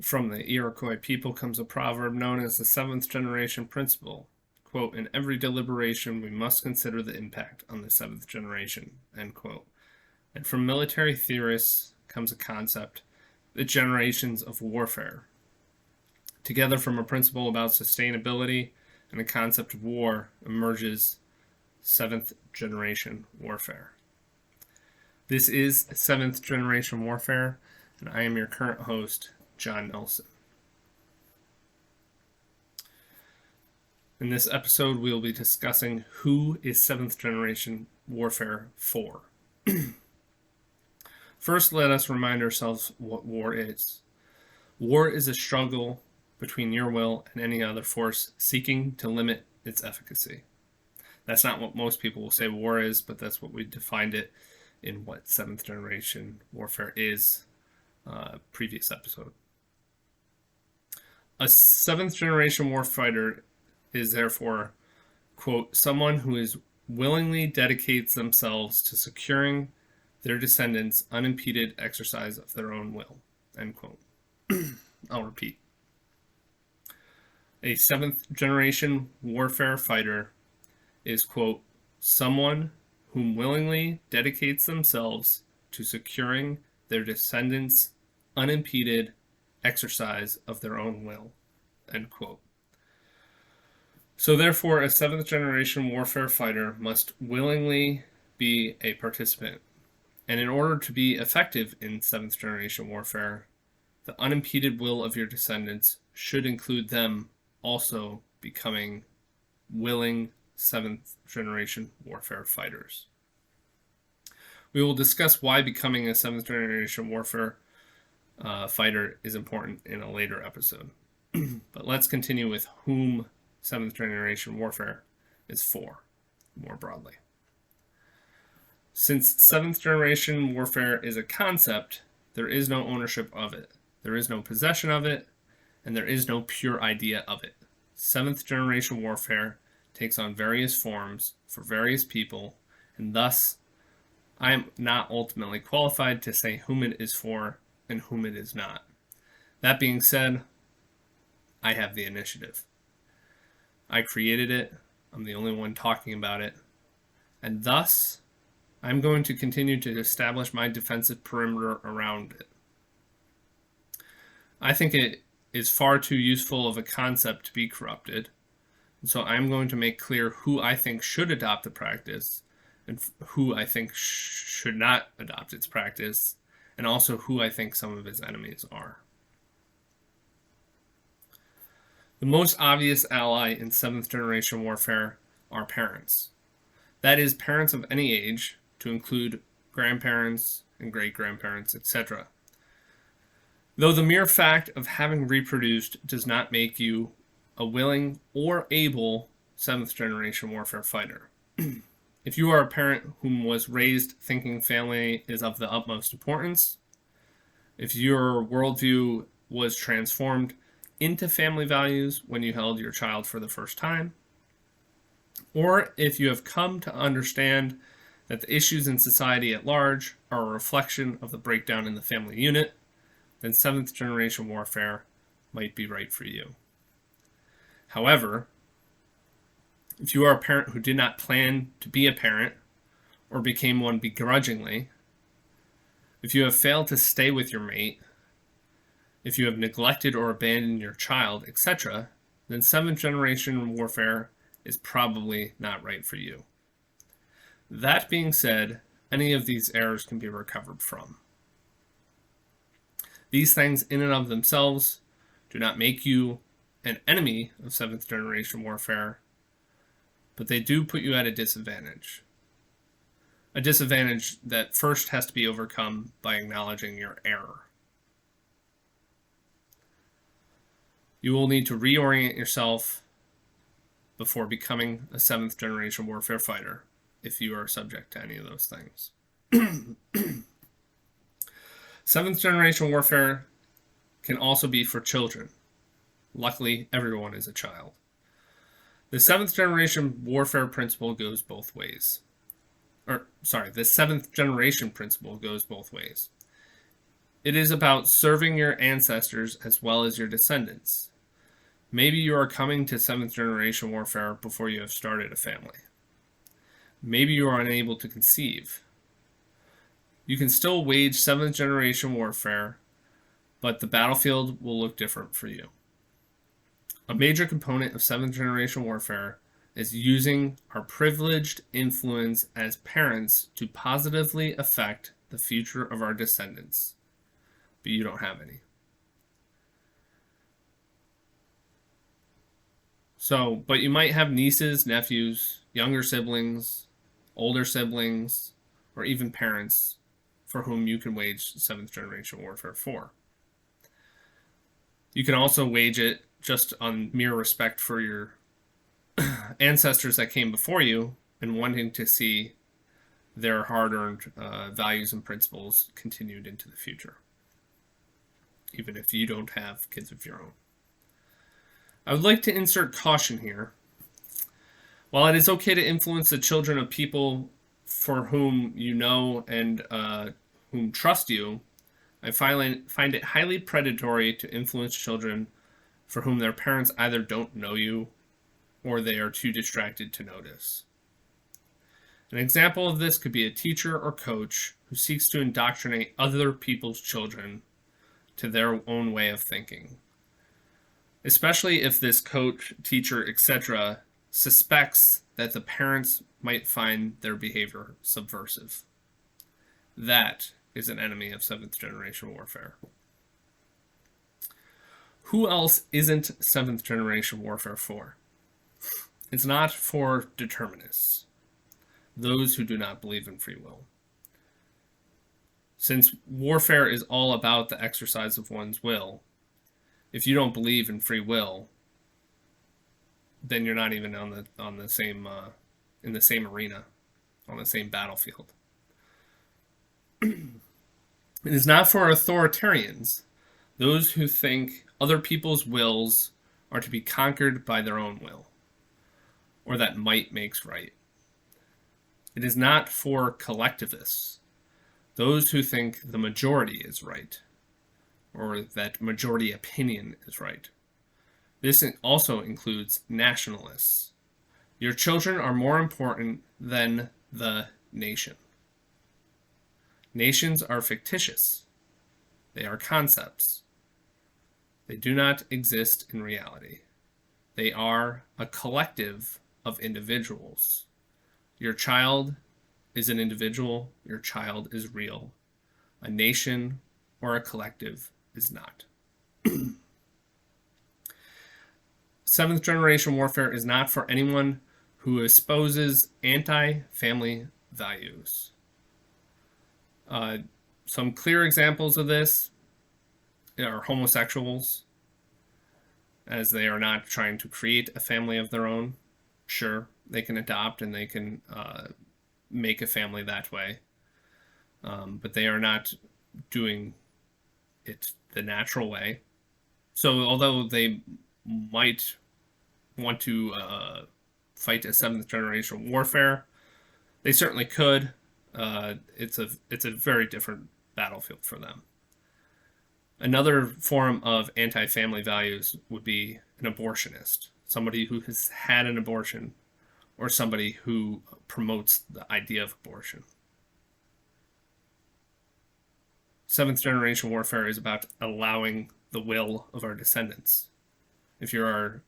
From the Iroquois people comes a proverb known as the seventh generation principle. Quote, in every deliberation, we must consider the impact on the seventh generation, end quote. And from military theorists comes a concept, the generations of warfare. Together from a principle about sustainability and the concept of war emerges seventh generation warfare. This is seventh generation warfare, and I am your current host, John Nelson. In this episode, we will be discussing who is seventh generation warfare for. First, let us remind ourselves what war is. War is a struggle between your will and any other force seeking to limit its efficacy. That's not what most people will say war is, but that's what we defined it in what seventh generation warfare is, previous episode. A seventh generation warfighter is therefore, quote, someone who is willingly dedicates themselves to securing their descendants' unimpeded exercise of their own will, end quote. I'll repeat. A seventh generation warfare fighter is, quote, someone whom willingly dedicates themselves to securing their descendants' unimpeded exercise of their own will, end quote. So therefore, a seventh generation warfare fighter must willingly be a participant. And in order to be effective in seventh generation warfare, the unimpeded will of your descendants should include them also becoming willing seventh generation warfare fighters. We will discuss why becoming a seventh generation warfare fighter is important in a later episode. But let's continue with whom seventh generation warfare is for, more broadly. Since seventh generation warfare is a concept, there is no ownership of it. There is no possession of it, and there is no pure idea of it. Seventh generation warfare takes on various forms for various people, and thus I am not ultimately qualified to say whom it is for and whom it is not. That being said, I have the initiative. I created it, I'm the only one talking about it, and thus I'm going to continue to establish my defensive perimeter around it. I think it is far too useful of a concept to be corrupted, and so I'm going to make clear who I think should adopt the practice and who I think should not adopt its practice, and also who I think some of its enemies are. The most obvious ally in seventh generation warfare are parents. That is, parents of any age, to include grandparents and great-grandparents, etc. Though the mere fact of having reproduced does not make you a willing or able seventh generation warfare fighter. If you are a parent whom was raised thinking family is of the utmost importance, if your worldview was transformed into family values when you held your child for the first time, or if you have come to understand that the issues in society at large are a reflection of the breakdown in the family unit, then seventh generation warfare might be right for you. However, if you are a parent who did not plan to be a parent or became one begrudgingly, if you have failed to stay with your mate, if you have neglected or abandoned your child, etc., then seventh generation warfare is probably not right for you. That being said, any of these errors can be recovered from. These things in and of themselves do not make you an enemy of seventh generation warfare, but they do put you at a disadvantage. A disadvantage that first has to be overcome by acknowledging your error. You will need to reorient yourself before becoming a seventh generation warfare fighter if you are subject to any of those things. Seventh generation warfare can also be for children. Luckily, everyone is a child. The seventh generation warfare principle goes both ways. The seventh generation principle goes both ways. It is about serving your ancestors as well as your descendants. Maybe you are coming to seventh generation warfare before you have started a family. Maybe you are unable to conceive. You can still wage seventh generation warfare, but the battlefield will look different for you. A major component of seventh generation warfare is using our privileged influence as parents to positively affect the future of our descendants. But you don't have any. So, but you might have nieces, nephews, younger siblings, older siblings, or even parents for whom you can wage seventh generation warfare for. You can also wage it just on mere respect for your ancestors that came before you and wanting to see their hard-earned values and principles continued into the future, even if you don't have kids of your own. I would like to insert caution here. While it is okay to influence the children of people for whom you know and whom trust you, I find it highly predatory to influence children for whom their parents either don't know you or they are too distracted to notice. An example of this could be a teacher or coach who seeks to indoctrinate other people's children to their own way of thinking, especially if this coach, teacher, etc. suspects that the parents might find their behavior subversive. That is an enemy of seventh generation warfare. Who else isn't seventh generation warfare for? It's not for determinists, those who do not believe in free will. Since warfare is all about the exercise of one's will, if you don't believe in free will, then you're not even on the same in the same arena, on the same battlefield. It is not for authoritarians, those who think other people's wills are to be conquered by their own will, or that might makes right. It is not for collectivists, those who think the majority is right, or that majority opinion is right. This also includes nationalists. Your children are more important than the nation. Nations are fictitious. They are concepts. They do not exist in reality. They are a collective of individuals. Your child is an individual. Your child is real. A nation or a collective is not. Seventh generation warfare is not for anyone who espouses anti-family values. Some clear examples of this are homosexuals, as they are not trying to create a family of their own. Sure, they can adopt and they can make a family that way, but they are not doing it the natural way. So although they might want to fight a seventh generation warfare, they certainly could. It's a very different battlefield for them. Another form of anti-family values would be an abortionist, somebody who has had an abortion, or somebody who promotes the idea of abortion. Seventh generation warfare is about allowing the will of our descendants. If you are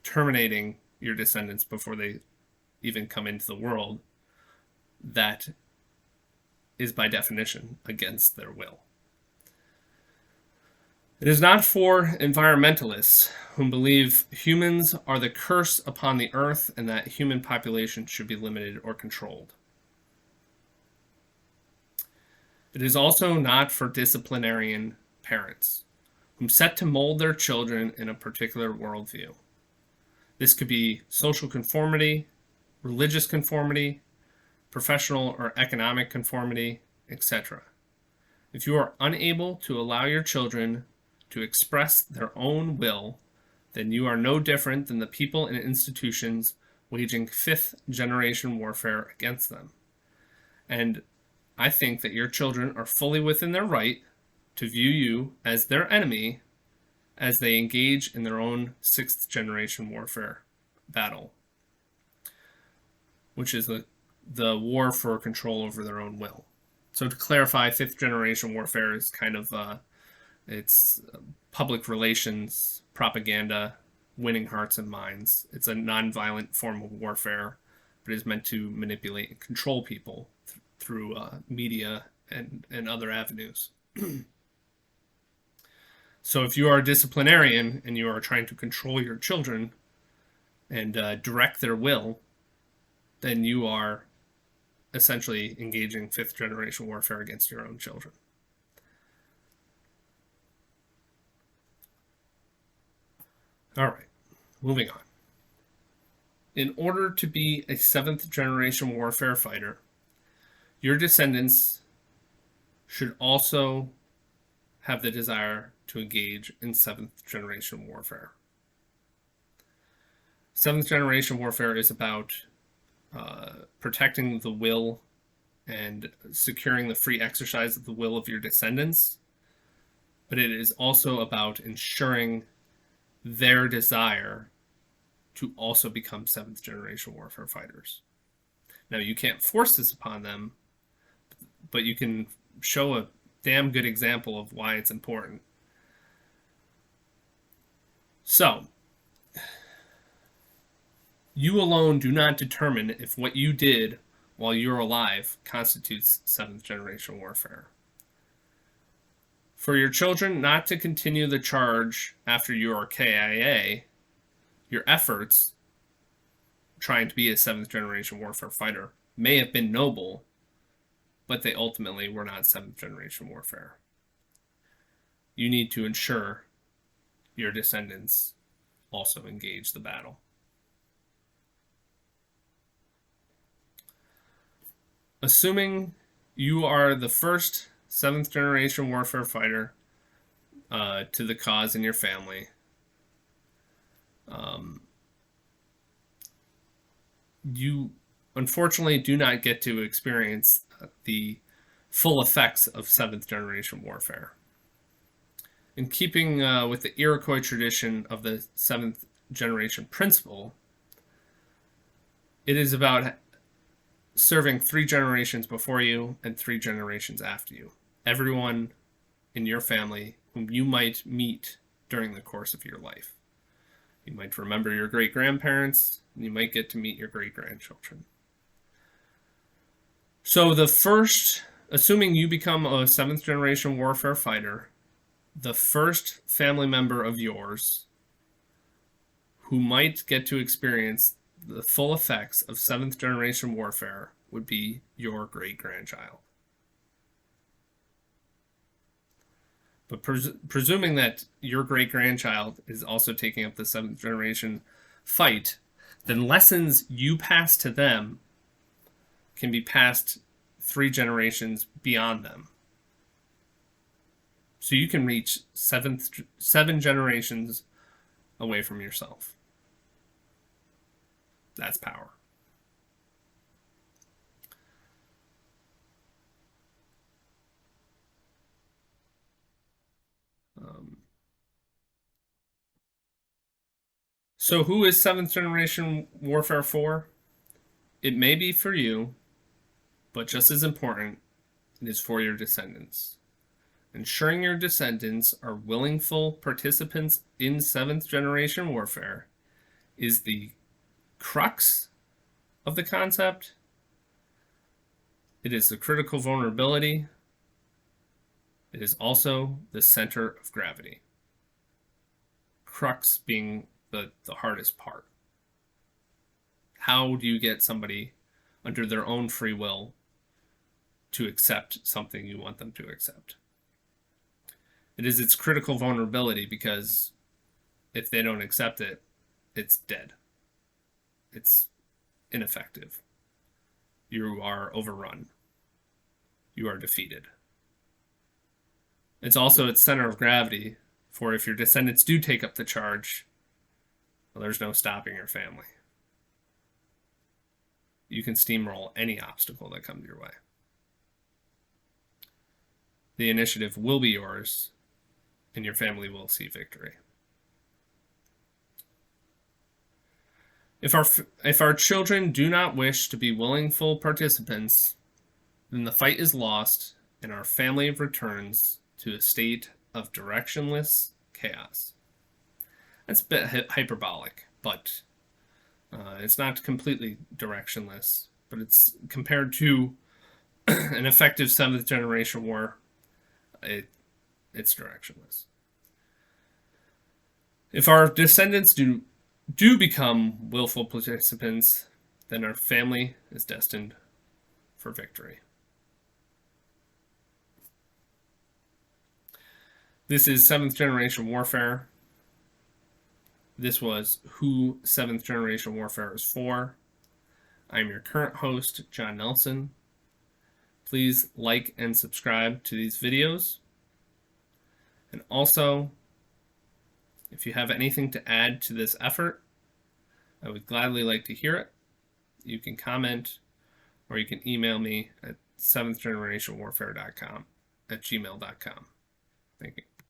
terminating your descendants before they even come into the world, that is by definition against their will. It is not for environmentalists who believe humans are the curse upon the earth and that human population should be limited or controlled. It is also not for disciplinarian parents whom set to mold their children in a particular worldview. This could be social conformity, religious conformity, professional or economic conformity, etc. If you are unable to allow your children to express their own will, then you are no different than the people and institutions waging fifth generation warfare against them. And I think that your children are fully within their right to view you as their enemy as they engage in their own sixth generation warfare battle, which is the war for control over their own will. So to clarify, fifth generation warfare is kind of it's public relations, propaganda, winning hearts and minds. It's a nonviolent form of warfare, but is meant to manipulate and control people through media and other avenues. So if you are a disciplinarian and you are trying to control your children and direct their will, then you are essentially engaging fifth generation warfare against your own children. All right, moving on. In order to be a seventh generation warfare fighter, your descendants should also have the desire to engage in seventh generation warfare. Seventh generation warfare is about protecting the will and securing the free exercise of the will of your descendants, but it is also about ensuring their desire to also become seventh generation warfare fighters. Now, you can't force this upon them, but you can show a damn good example of why it's important. So, you alone do not determine if what you did while you're alive constitutes seventh generation warfare. For your children not to continue the charge after you are KIA, your efforts trying to be a seventh generation warfare fighter may have been noble, but they ultimately were not seventh generation warfare. You need to ensure your descendants also engage the battle. Assuming you are the first seventh generation warfare fighter to the cause in your family, you unfortunately do not get to experience the full effects of seventh generation warfare. In keeping with the Iroquois tradition of the seventh generation principle, it is about serving 3 generations before you and 3 generations after you. Everyone in your family whom you might meet during the course of your life. You might remember your great-grandparents, and you might get to meet your great-grandchildren. So assuming you become a 7th generation warfare fighter, the first family member of yours who might get to experience the full effects of 7th generation warfare would be your great-grandchild. But presuming that your great-grandchild is also taking up the 7th generation fight, then lessons you pass to them can be passed 3 generations beyond them. So you can reach 7 generations away from yourself. That's power. So who is 7th generation warfare for? It may be for you, but just as important, it is for your descendants. Ensuring your descendants are willful participants in 7th generation warfare is the crux of the concept. It is the critical vulnerability. It is also the center of gravity. Crux being the hardest part. How do you get somebody under their own free will to accept something you want them to accept? It is its critical vulnerability, because if they don't accept it, it's dead. It's ineffective. You are overrun. You are defeated. It's also its center of gravity, for if your descendants do take up the charge, well, there's no stopping your family. You can steamroll any obstacle that comes your way. the initiative will be yours, and your family will see victory. If our children do not wish to be willful participants, then the fight is lost, and our family returns to a state of directionless chaos. That's a bit hyperbolic, but it's not completely directionless. But it's compared to an effective seventh generation war, it's directionless. If our descendants do become willful participants, then our family is destined for victory. This is seventh generation warfare. This was who seventh generation warfare is for. I'm your current host, John Nelson. Please like and subscribe to these videos. And also, if you have anything to add to this effort, I would gladly like to hear it. You can comment or you can email me at seventhgenerationwarfare.com@gmail.com. Thank you.